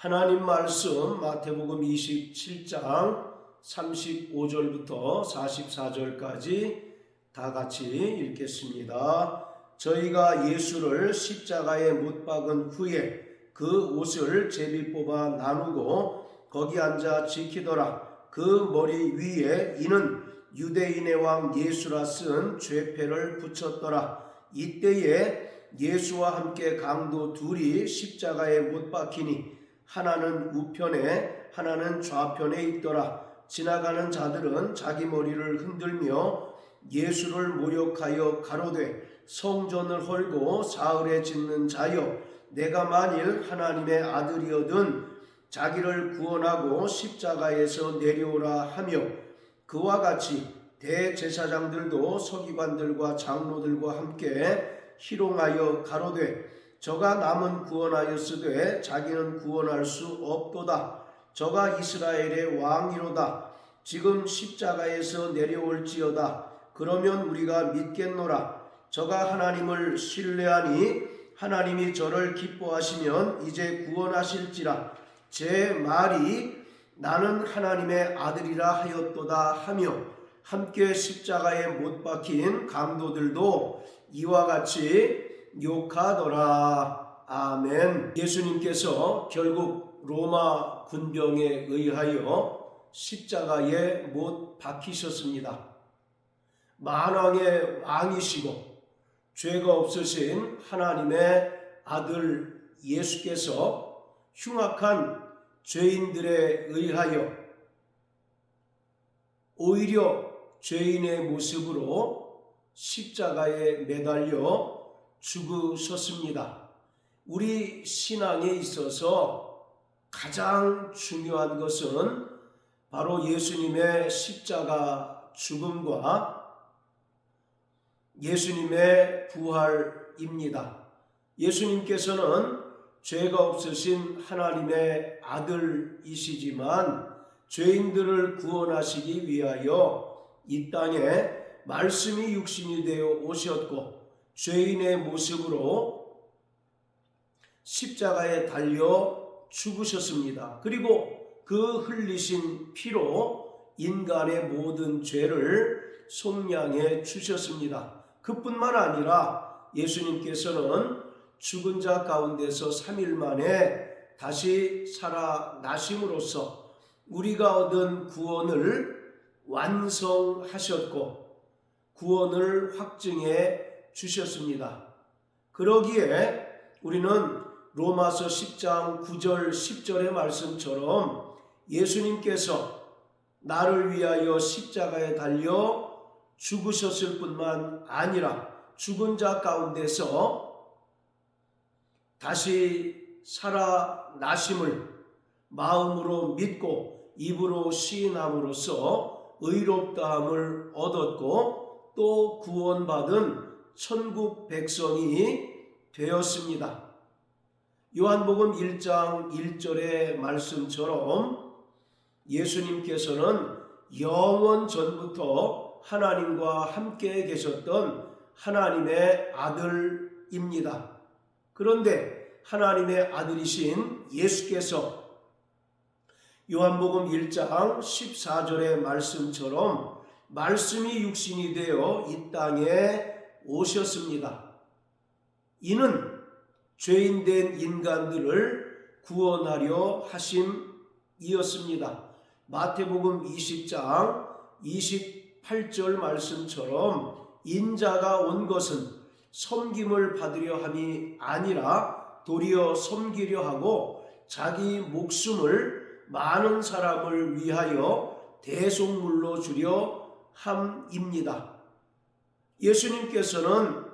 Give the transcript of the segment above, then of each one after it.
하나님 말씀 마태복음 27장 35절부터 44절까지 다 같이 읽겠습니다. 저희가 예수를 십자가에 못 박은 후에 그 옷을 제비 뽑아 나누고 거기 앉아 지키더라. 그 머리 위에 이는 유대인의 왕 예수라 쓴 죄패를 붙였더라. 이때에 예수와 함께 강도 둘이 십자가에 못 박히니 하나는 우편에 하나는 좌편에 있더라. 지나가는 자들은 자기 머리를 흔들며 예수를 모욕하여 가로되 성전을 헐고 사흘에 짓는 자여, 내가 만일 하나님의 아들이어든 자기를 구원하고 십자가에서 내려오라 하며, 그와 같이 대제사장들도 서기관들과 장로들과 함께 희롱하여 가로되 저가 남은 구원하였으되 자기는 구원할 수 없도다. 저가 이스라엘의 왕이로다. 지금 십자가에서 내려올지어다. 그러면 우리가 믿겠노라. 저가 하나님을 신뢰하니 하나님이 저를 기뻐하시면 이제 구원하실지라. 제 말이 나는 하나님의 아들이라 하였도다 하며, 함께 십자가에 못 박힌 강도들도 이와 같이 욕하더라. 아멘. 예수님께서 결국 로마 군병에 의하여 십자가에 못 박히셨습니다. 만왕의 왕이시고 죄가 없으신 하나님의 아들 예수께서 흉악한 죄인들에 의하여 오히려 죄인의 모습으로 십자가에 매달려 죽으셨습니다. 우리 신앙에 있어서 가장 중요한 것은 바로 예수님의 십자가 죽음과 예수님의 부활입니다. 예수님께서는 죄가 없으신 하나님의 아들이시지만 죄인들을 구원하시기 위하여 이 땅에 말씀이 육신이 되어 오셨고 죄인의 모습으로 십자가에 달려 죽으셨습니다. 그리고 그 흘리신 피로 인간의 모든 죄를 속량해 주셨습니다. 그뿐만 아니라 예수님께서는 죽은 자 가운데서 3일 만에 다시 살아나심으로써 우리가 얻은 구원을 완성하셨고 구원을 확증해 주셨습니다. 그러기에 우리는 로마서 10장 9절 10절의 말씀처럼 예수님께서 나를 위하여 십자가에 달려 죽으셨을 뿐만 아니라 죽은 자 가운데서 다시 살아나심을 마음으로 믿고 입으로 시인함으로써 의롭다함을 얻었고 또 구원받은 천국 백성이 되었습니다. 요한복음 1장 1절의 말씀처럼 예수님께서는 영원 전부터 하나님과 함께 계셨던 하나님의 아들입니다. 그런데 하나님의 아들이신 예수께서 요한복음 1장 14절의 말씀처럼 말씀이 육신이 되어 이 땅에 오셨습니다. 이는 죄인된 인간들을 구원하려 하심이었습니다. 마태복음 20장 28절 말씀처럼 인자가 온 것은 섬김을 받으려 함이 아니라 도리어 섬기려 하고 자기 목숨을 많은 사람을 위하여 대속물로 주려 함입니다. 예수님께서는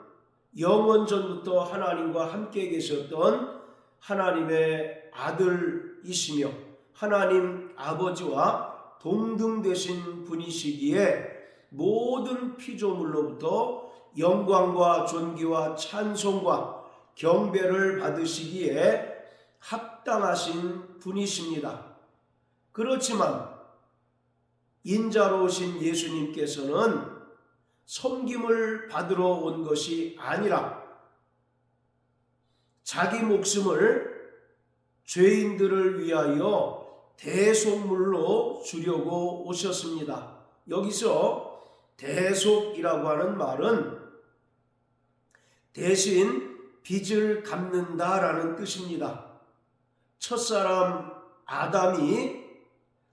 영원 전부터 하나님과 함께 계셨던 하나님의 아들이시며 하나님 아버지와 동등되신 분이시기에 모든 피조물로부터 영광과 존귀와 찬송과 경배를 받으시기에 합당하신 분이십니다. 그렇지만 인자로 오신 예수님께서는 섬김을 받으러 온 것이 아니라 자기 목숨을 죄인들을 위하여 대속물로 주려고 오셨습니다. 여기서 대속이라고 하는 말은 대신 빚을 갚는다라는 뜻입니다. 첫사람 아담이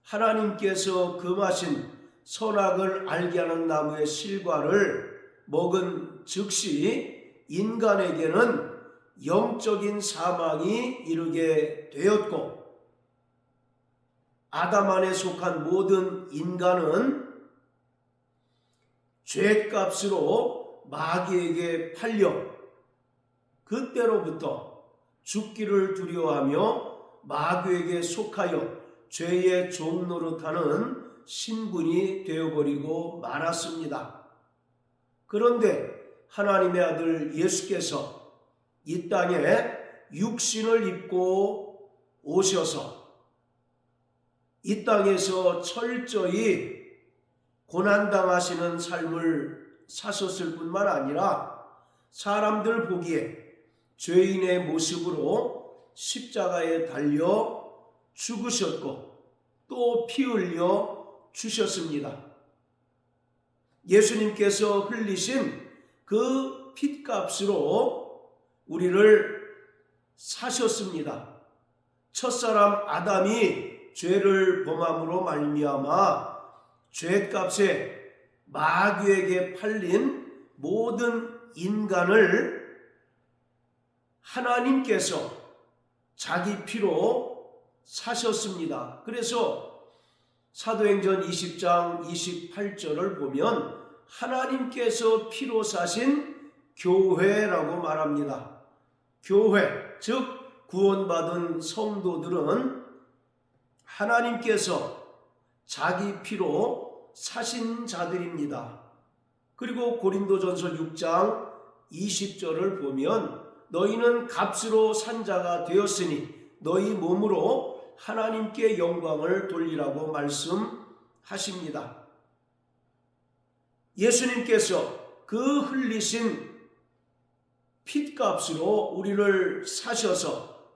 하나님께서 금하신 선악을 알게 하는 나무의 실과를 먹은 즉시 인간에게는 영적인 사망이 이르게 되었고, 아담 안에 속한 모든 인간은 죄값으로 마귀에게 팔려 그때로부터 죽기를 두려워하며 마귀에게 속하여 죄의 종 노릇하는 신분이 되어버리고 말았습니다. 그런데 하나님의 아들 예수께서 이 땅에 육신을 입고 오셔서 이 땅에서 철저히 고난당하시는 삶을 사셨을 뿐만 아니라 사람들 보기에 죄인의 모습으로 십자가에 달려 죽으셨고 또 피 흘려 주셨습니다. 예수님께서 흘리신 그 핏값으로 우리를 사셨습니다. 첫사람 아담이 죄를 범함으로 말미암아 죄값에 마귀에게 팔린 모든 인간을 하나님께서 자기 피로 사셨습니다. 그래서 사도행전 20장 28절을 보면 하나님께서 피로 사신 교회라고 말합니다. 교회, 즉 구원받은 성도들은 하나님께서 자기 피로 사신 자들입니다. 그리고 고린도전서 6장 20절을 보면 너희는 값으로 산 자가 되었으니 너희 몸으로 하나님께 영광을 돌리라고 말씀하십니다. 예수님께서 그 흘리신 핏값으로 우리를 사셔서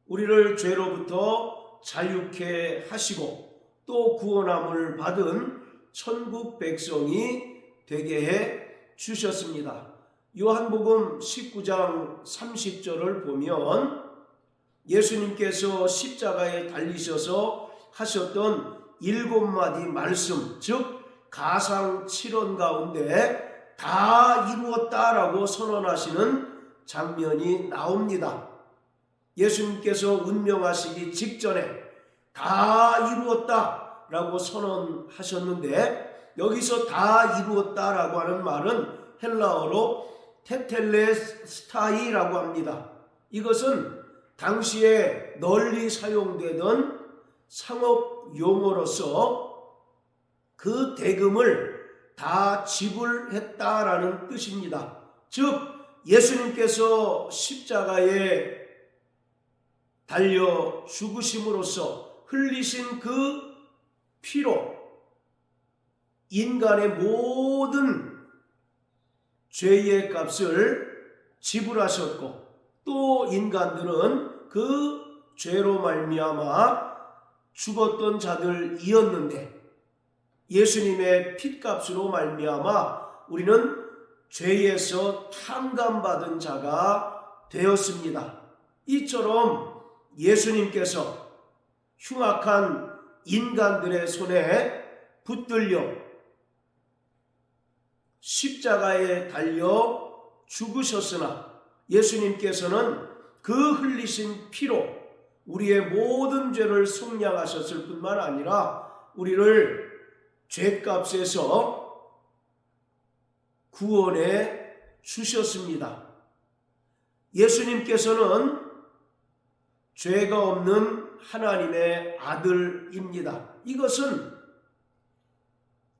우리를 죄로부터 자유케 하시고 또 구원함을 받은 천국 백성이 되게 해 주셨습니다. 요한복음 19장 30절을 보면 예수님께서 십자가에 달리셔서 하셨던 7마디 말씀, 즉 가상 7원 가운데 다 이루었다라고 선언하시는 장면이 나옵니다. 예수님께서 운명하시기 직전에 다 이루었다라고 선언하셨는데 여기서 다 이루었다라고 하는 말은 헬라어로 테텔레스타이라고 합니다. 이것은 당시에 널리 사용되던 상업 용어로서 그 대금을 다 지불했다라는 뜻입니다. 즉 예수님께서 십자가에 달려 죽으심으로써 흘리신 그 피로 인간의 모든 죄의 값을 지불하셨고 또 인간들은 그 죄로 말미암아 죽었던 자들이었는데 예수님의 핏값으로 말미암아 우리는 죄에서 탕감받은 자가 되었습니다. 이처럼 예수님께서 흉악한 인간들의 손에 붙들려 십자가에 달려 죽으셨으나 예수님께서는 그 흘리신 피로 우리의 모든 죄를 속량하셨을 뿐만 아니라 우리를 죄값에서 구원해 주셨습니다. 예수님께서는 죄가 없는 하나님의 아들입니다. 이것은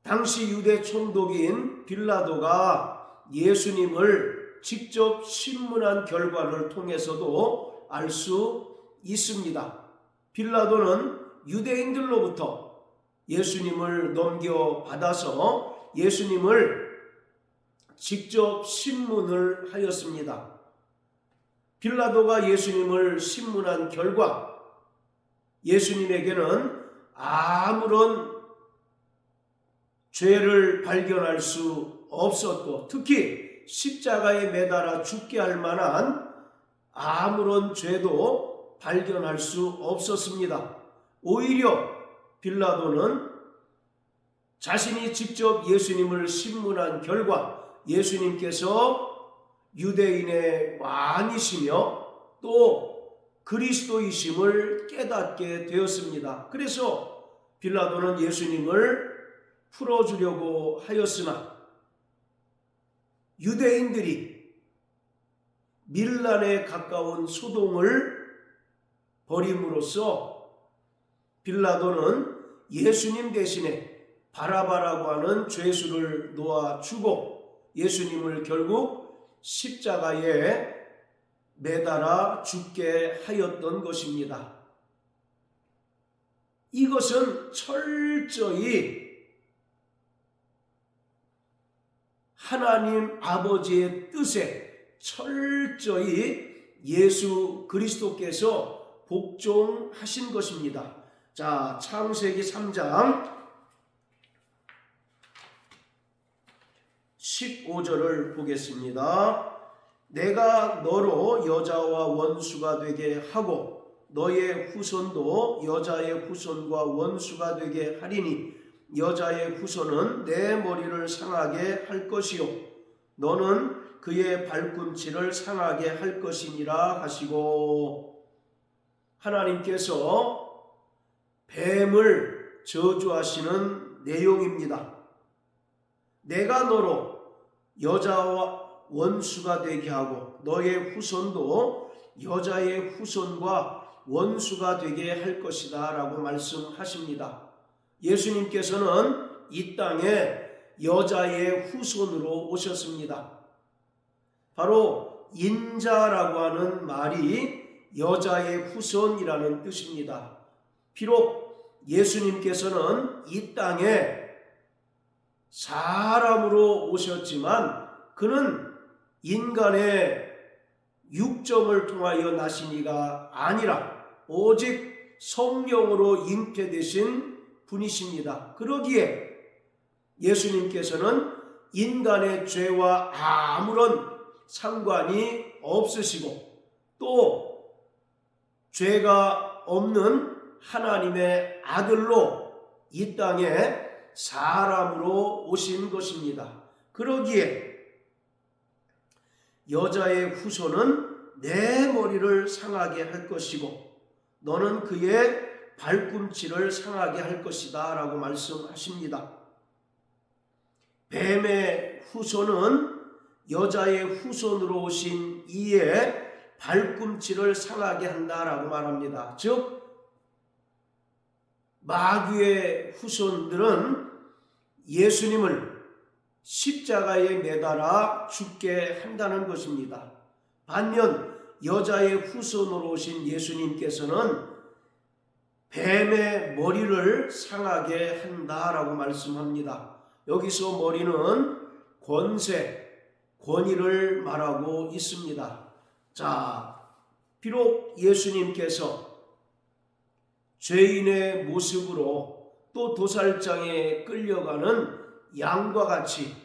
당시 유대 총독인 빌라도가 예수님을 직접 신문한 결과를 통해서도 알 수 있습니다. 빌라도는 유대인들로부터 예수님을 넘겨받아서 예수님을 직접 신문을 하였습니다. 빌라도가 예수님을 신문한 결과 예수님에게는 아무런 죄를 발견할 수 없었고 특히 십자가에 매달아 죽게 할 만한 아무런 죄도 발견할 수 없었습니다. 오히려 빌라도는 자신이 직접 예수님을 신문한 결과 예수님께서 유대인의 왕이시며 또 그리스도이심을 깨닫게 되었습니다. 그래서 빌라도는 예수님을 풀어주려고 하였으나 유대인들이 밀란에 가까운 소동을 벌임으로써 빌라도는 예수님 대신에 바라바라고 하는 죄수를 놓아주고 예수님을 결국 십자가에 매달아 죽게 하였던 것입니다. 이것은 철저히 하나님 아버지의 뜻에 철저히 예수 그리스도께서 복종하신 것입니다. 자, 창세기 3장 15절을 보겠습니다. 내가 너로 여자와 원수가 되게 하고 너의 후손도 여자의 후손과 원수가 되게 하리니 여자의 후손은 내 머리를 상하게 할 것이요 너는 그의 발꿈치를 상하게 할 것이니라 하시고, 하나님께서 뱀을 저주하시는 내용입니다. 내가 너로 여자와 원수가 되게 하고 너의 후손도 여자의 후손과 원수가 되게 할 것이다 라고 말씀하십니다. 예수님께서는 이 땅에 여자의 후손으로 오셨습니다. 바로 인자라고 하는 말이 여자의 후손이라는 뜻입니다. 비록 예수님께서는 이 땅에 사람으로 오셨지만 그는 인간의 육정을 통하여 나신 이가 아니라 오직 성령으로 잉태되신 분이십니다. 그러기에 예수님께서는 인간의 죄와 아무런 상관이 없으시고 또 죄가 없는 하나님의 아들로 이 땅에 사람으로 오신 것입니다. 그러기에 여자의 후손은 내 머리를 상하게 할 것이고 너는 그의 발꿈치를 상하게 할 것이다 라고 말씀하십니다. 뱀의 후손은 여자의 후손으로 오신 이의 발꿈치를 상하게 한다라고 말합니다. 즉 마귀의 후손들은 예수님을 십자가에 매달아 죽게 한다는 것입니다. 반면 여자의 후손으로 오신 예수님께서는 뱀의 머리를 상하게 한다라고 말씀합니다. 여기서 머리는 권세, 권위를 말하고 있습니다. 자, 비록 예수님께서 죄인의 모습으로 또 도살장에 끌려가는 양과 같이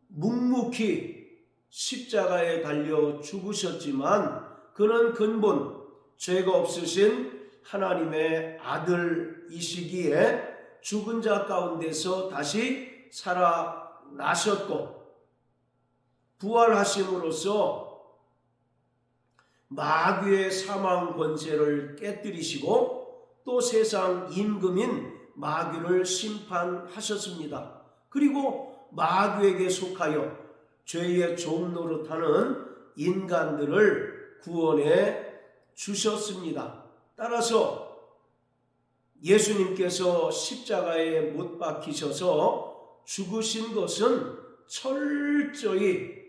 묵묵히 십자가에 달려 죽으셨지만 그는 근본 죄가 없으신 하나님의 아들이시기에 죽은 자 가운데서 다시 살아나셨고 부활하심으로써 마귀의 사망 권세를 깨뜨리시고 또 세상 임금인 마귀를 심판하셨습니다. 그리고 마귀에게 속하여 죄의 종 노릇하는 인간들을 구원해 주셨습니다. 따라서 예수님께서 십자가에 못 박히셔서 죽으신 것은 철저히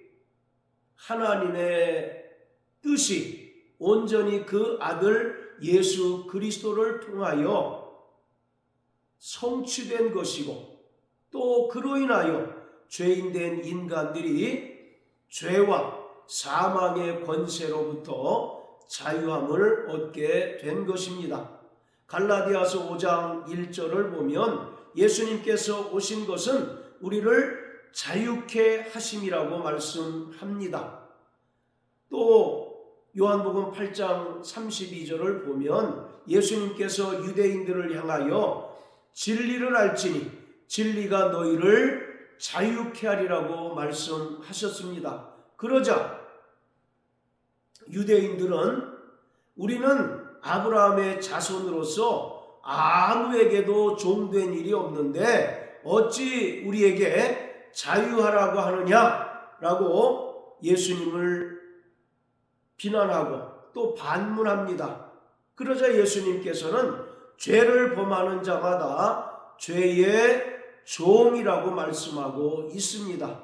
하나님의 뜻이 온전히 그 아들 예수 그리스도를 통하여 성취된 것이고 또 그로 인하여 죄인된 인간들이 죄와 사망의 권세로부터 자유함을 얻게 된 것입니다. 갈라디아서 5장 1절을 보면 예수님께서 오신 것은 우리를 자유케 하심이라고 말씀합니다. 또 요한복음 8장 32절을 보면 예수님께서 유대인들을 향하여 진리를 알지니 진리가 너희를 자유케 하리라고 말씀하셨습니다. 그러자 유대인들은 우리는 아브라함의 자손으로서 아무에게도 종된 일이 없는데 어찌 우리에게 자유하라고 하느냐라고 예수님을 비난하고 또 반문합니다. 그러자 예수님께서는 죄를 범하는 자마다 죄의 종이라고 말씀하고 있습니다.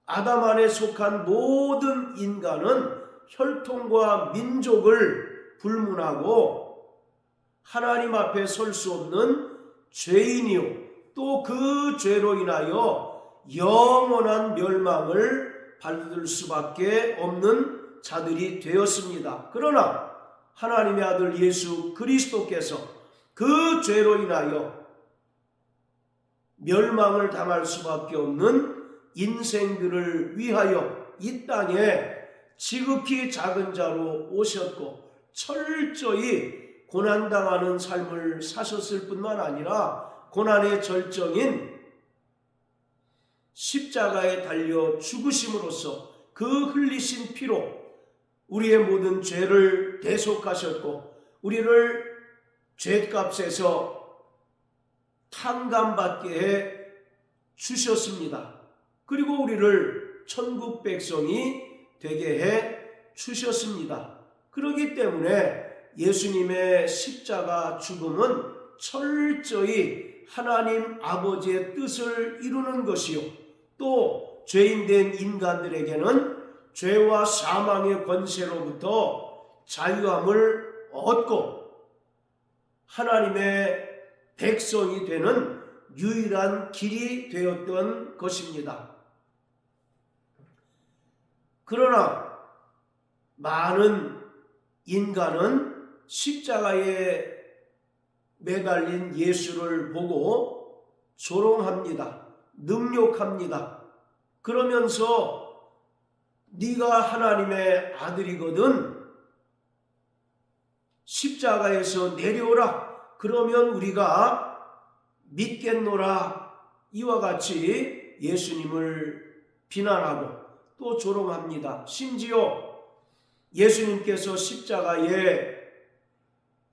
아담 안에 속한 모든 인간은 혈통과 민족을 불문하고 하나님 앞에 설 수 없는 죄인이요 또 그 죄로 인하여 영원한 멸망을 받을 수밖에 없는 자들이 되었습니다. 그러나 하나님의 아들 예수 그리스도께서 그 죄로 인하여 멸망을 당할 수밖에 없는 인생들을 위하여 이 땅에 지극히 작은 자로 오셨고 철저히 고난당하는 삶을 사셨을 뿐만 아니라 고난의 절정인 십자가에 달려 죽으심으로써 그 흘리신 피로 우리의 모든 죄를 대속하셨고 우리를 죄값에서 탕감받게 해 주셨습니다. 그리고 우리를 천국 백성이 되게 해 주셨습니다. 그렇기 때문에 예수님의 십자가 죽음은 철저히 하나님 아버지의 뜻을 이루는 것이요 또 죄인된 인간들에게는 죄와 사망의 권세로부터 자유함을 얻고 하나님의 백성이 되는 유일한 길이 되었던 것입니다. 그러나 많은 인간은 십자가에 매달린 예수를 보고 조롱합니다. 능욕합니다. 그러면서 네가 하나님의 아들이거든 십자가에서 내려오라. 그러면 우리가 믿겠노라. 이와 같이 예수님을 비난하고 또 조롱합니다. 심지어 예수님께서 십자가에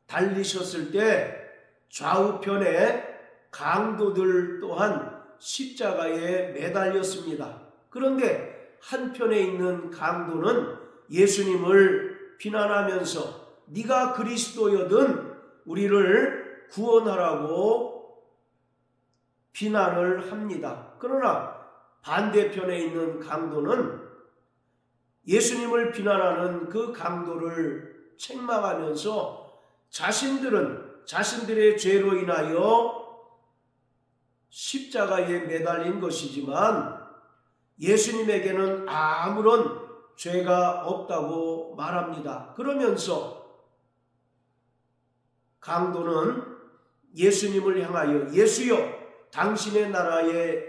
달리셨을 때 좌우편에 강도들 또한 십자가에 매달렸습니다. 그런데 한편에 있는 강도는 예수님을 비난하면서 네가 그리스도여든 우리를 구원하라고 비난을 합니다. 그러나 반대편에 있는 강도는 예수님을 비난하는 그 강도를 책망하면서 자신들은 자신들의 죄로 인하여 십자가에 매달린 것이지만 예수님에게는 아무런 죄가 없다고 말합니다. 그러면서 강도는 예수님을 향하여 예수여 당신의 나라에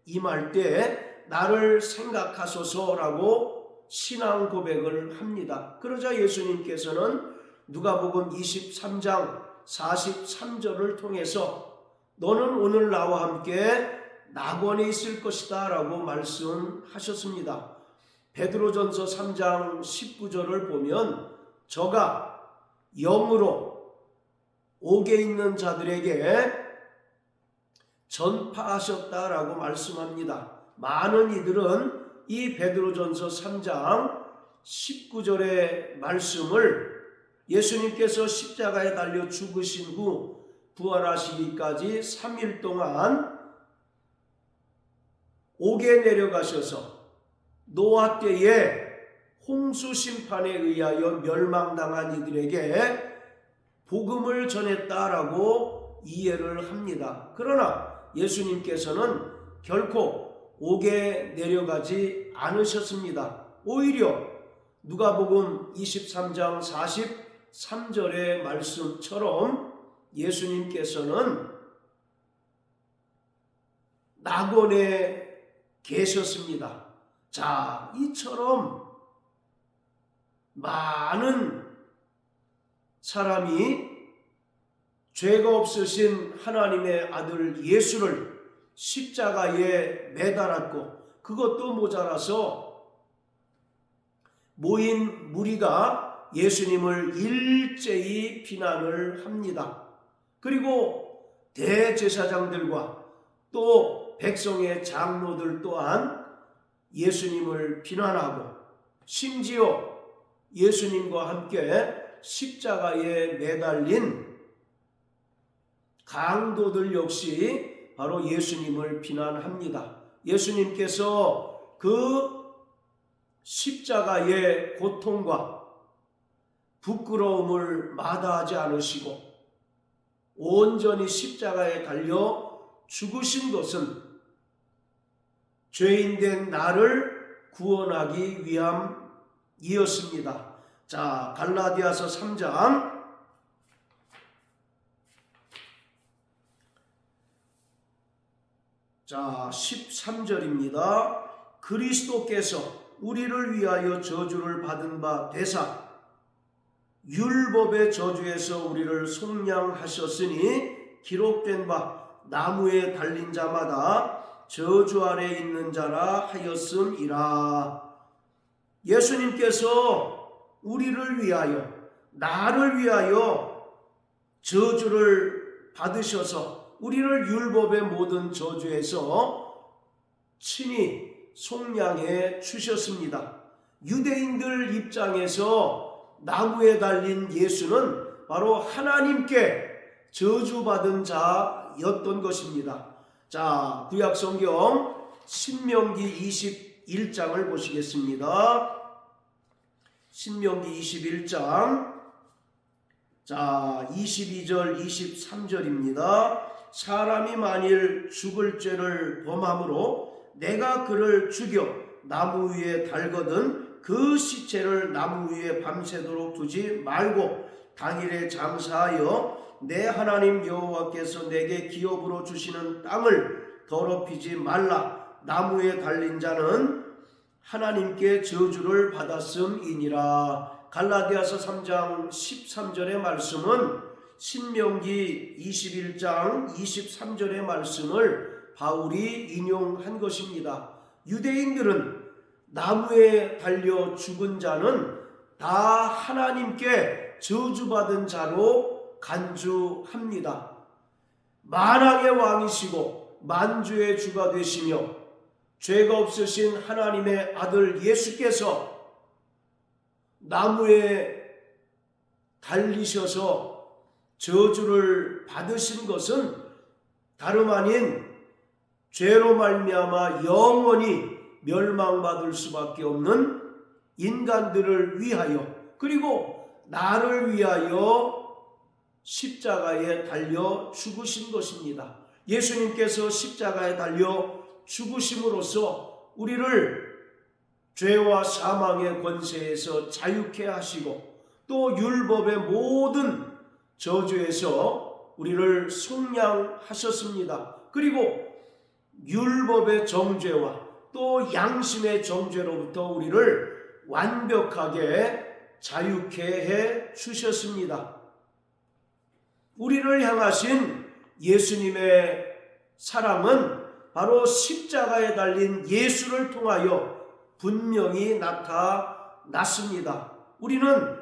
임할 때 나를 생각하소서라고 신앙 고백을 합니다. 그러자 예수님께서는 누가복음 23장 43절을 통해서 너는 오늘 나와 함께 낙원에 있을 것이다 라고 말씀하셨습니다. 베드로전서 3장 19절을 보면 저가 영으로 옥에 있는 자들에게 전파하셨다라고 말씀합니다. 많은 이들은 이 베드로전서 3장 19절의 말씀을 예수님께서 십자가에 달려 죽으신 후 부활하시기까지 3일 동안 옥에 내려가셔서 노아 때에 홍수 심판에 의하여 멸망당한 이들에게 복음을 전했다라고 이해를 합니다. 그러나 예수님께서는 결코 옥에 내려가지 않으셨습니다. 오히려 누가복음 23장 43절의 말씀처럼 예수님께서는 낙원에 계셨습니다. 자, 이처럼 많은 사람이 죄가 없으신 하나님의 아들 예수를 십자가에 매달았고, 그것도 모자라서 모인 무리가 예수님을 일제히 비난을 합니다. 그리고 대제사장들과 또 백성의 장로들 또한 예수님을 비난하고, 심지어 예수님과 함께 십자가에 매달린 강도들 역시 바로 예수님을 비난합니다. 예수님께서 그 십자가의 고통과 부끄러움을 마다하지 않으시고 온전히 십자가에 달려 죽으신 것은 죄인된 나를 구원하기 위함이었습니다. 자, 갈라디아서 3장 자 13절입니다. 그리스도께서 우리를 위하여 저주를 받은 바 되사 율법의 저주에서 우리를 속량하셨으니 기록된 바 나무에 달린 자마다 저주 아래 있는 자라 하였음이라. 예수님께서 우리를 위하여, 나를 위하여 저주를 받으셔서 우리를 율법의 모든 저주에서 친히 속량해 주셨습니다. 유대인들 입장에서 나무에 달린 예수는 바로 하나님께 저주받은 자였던 것입니다. 자, 구약 성경 신명기 21장을 보시겠습니다. 신명기 21장 자 22절 23절입니다. 사람이 만일 죽을 죄를 범함으로 내가 그를 죽여 나무 위에 달거든 그 시체를 나무 위에 밤새도록 두지 말고 당일에 장사하여 내 하나님 여호와께서 내게 기업으로 주시는 땅을 더럽히지 말라. 나무에 달린 자는 하나님께 저주를 받았음이니라. 갈라디아서 3장 13절의 말씀은 신명기 21장 23절의 말씀을 바울이 인용한 것입니다. 유대인들은 나무에 달려 죽은 자는 다 하나님께 저주받은 자로 간주합니다. 만왕의 왕이시고 만주의 주가 되시며 죄가 없으신 하나님의 아들 예수께서 나무에 달리셔서 저주를 받으신 것은 다름 아닌 죄로 말미암아 영원히 멸망받을 수밖에 없는 인간들을 위하여, 그리고 나를 위하여 십자가에 달려 죽으신 것입니다. 예수님께서 십자가에 달려 죽으심으로써 우리를 죄와 사망의 권세에서 자유케 하시고 또 율법의 모든 저주에서 우리를 속량하셨습니다. 그리고 율법의 정죄와 또 양심의 정죄로부터 우리를 완벽하게 자유케 해 주셨습니다. 우리를 향하신 예수님의 사랑은 바로 십자가에 달린 예수를 통하여 분명히 나타났습니다. 우리는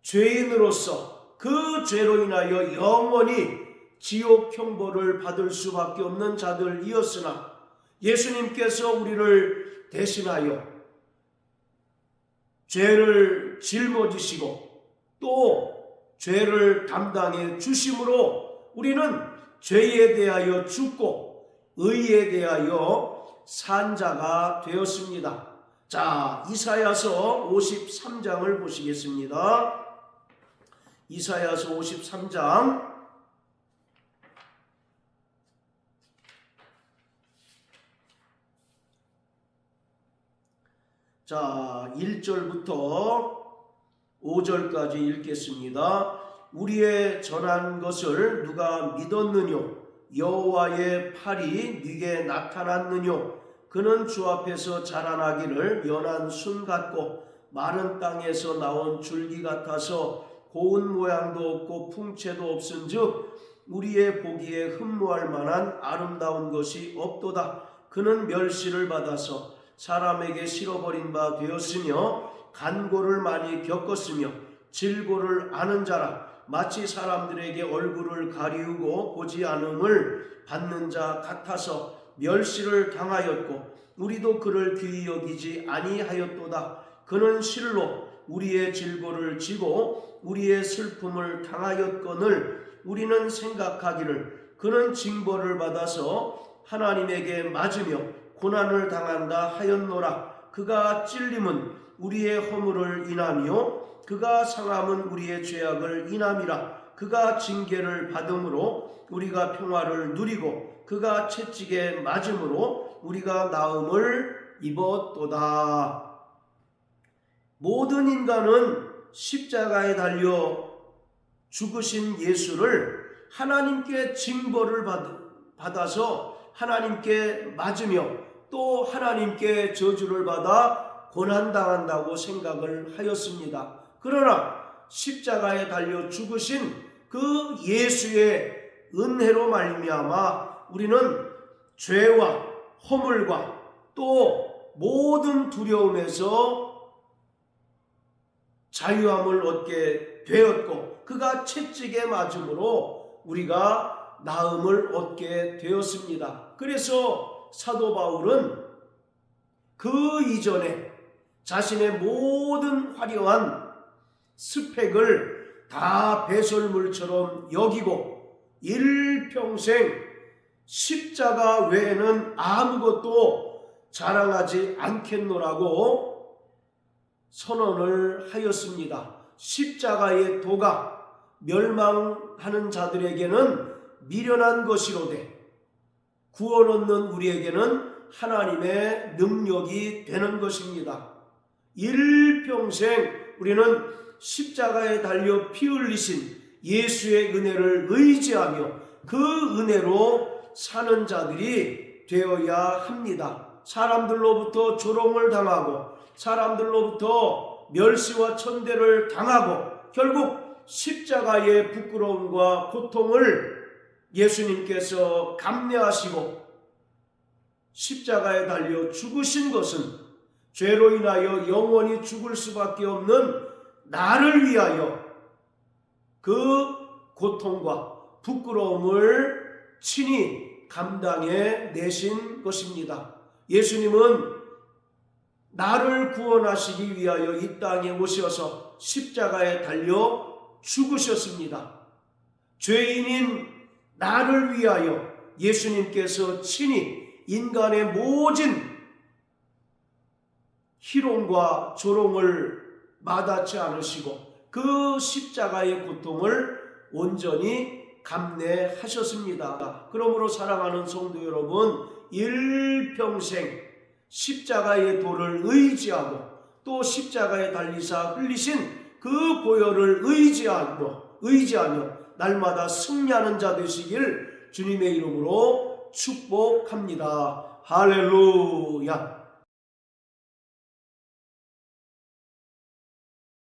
죄인으로서 그 죄로 인하여 영원히 지옥 형벌을 받을 수밖에 없는 자들이었으나 예수님께서 우리를 대신하여 죄를 짊어지시고 또 죄를 담당해 주심으로 우리는 죄에 대하여 죽고 의에 대하여 산 자가 되었습니다. 자, 이사야서 53장을 보시겠습니다. 이사야서 53장 자, 1절부터 5절까지 읽겠습니다. 우리의 전한 것을 누가 믿었느뇨? 여호와의 팔이 네게 나타났느뇨? 그는 주 앞에서 자라나기를 연한 순 같고 마른 땅에서 나온 줄기 같아서 고운 모양도 없고 풍채도 없은즉 우리의 보기에 흠모할 만한 아름다운 것이 없도다. 그는 멸시를 받아서 사람에게 실어버린 바 되었으며 간고를 많이 겪었으며 질고를 아는 자라. 마치 사람들에게 얼굴을 가리우고 보지 않음을 받는 자 같아서 멸시를 당하였고 우리도 그를 귀히 여기지 아니하였도다. 그는 실로 우리의 질고를 지고 우리의 슬픔을 당하였거늘 우리는 생각하기를 그는 징벌을 받아서 하나님에게 맞으며 고난을 당한다 하였노라. 그가 찔림은 우리의 허물을 인하며 그가 상함은 우리의 죄악을 인함이라. 그가 징계를 받음으로 우리가 평화를 누리고 그가 채찍에 맞음으로 우리가 나음을 입었도다. 모든 인간은 십자가에 달려 죽으신 예수를 하나님께 징벌을 받아서 하나님께 맞으며 또 하나님께 저주를 받아 고난당한다고 생각을 하였습니다. 그러나 십자가에 달려 죽으신 그 예수의 은혜로 말미암아 우리는 죄와 허물과 또 모든 두려움에서 자유함을 얻게 되었고 그가 채찍에 맞음으로 우리가 나음을 얻게 되었습니다. 그래서 사도 바울은 그 이전에 자신의 모든 화려한 스펙을 다 배설물처럼 여기고 일평생 십자가 외에는 아무것도 자랑하지 않겠노라고 선언을 하였습니다. 십자가의 도가 멸망하는 자들에게는 미련한 것이로되 구원 얻는 우리에게는 하나님의 능력이 되는 것입니다. 일평생 우리는 십자가에 달려 피 흘리신 예수의 은혜를 의지하며 그 은혜로 사는 자들이 되어야 합니다. 사람들로부터 조롱을 당하고 사람들로부터 멸시와 천대를 당하고 결국 십자가의 부끄러움과 고통을 예수님께서 감내하시고 십자가에 달려 죽으신 것은 죄로 인하여 영원히 죽을 수밖에 없는 나를 위하여 그 고통과 부끄러움을 친히 감당해 내신 것입니다. 예수님은 나를 구원하시기 위하여 이 땅에 오셔서 십자가에 달려 죽으셨습니다. 죄인인 나를 위하여 예수님께서 친히 인간의 모진 희롱과 조롱을 마다치 않으시고 그 십자가의 고통을 온전히 감내하셨습니다. 그러므로 사랑하는 성도 여러분, 일평생 십자가의 도를 의지하고 또 십자가에 달리사 흘리신 그 보혈을 의지하며 날마다 승리하는 자 되시길 주님의 이름으로 축복합니다. 할렐루야.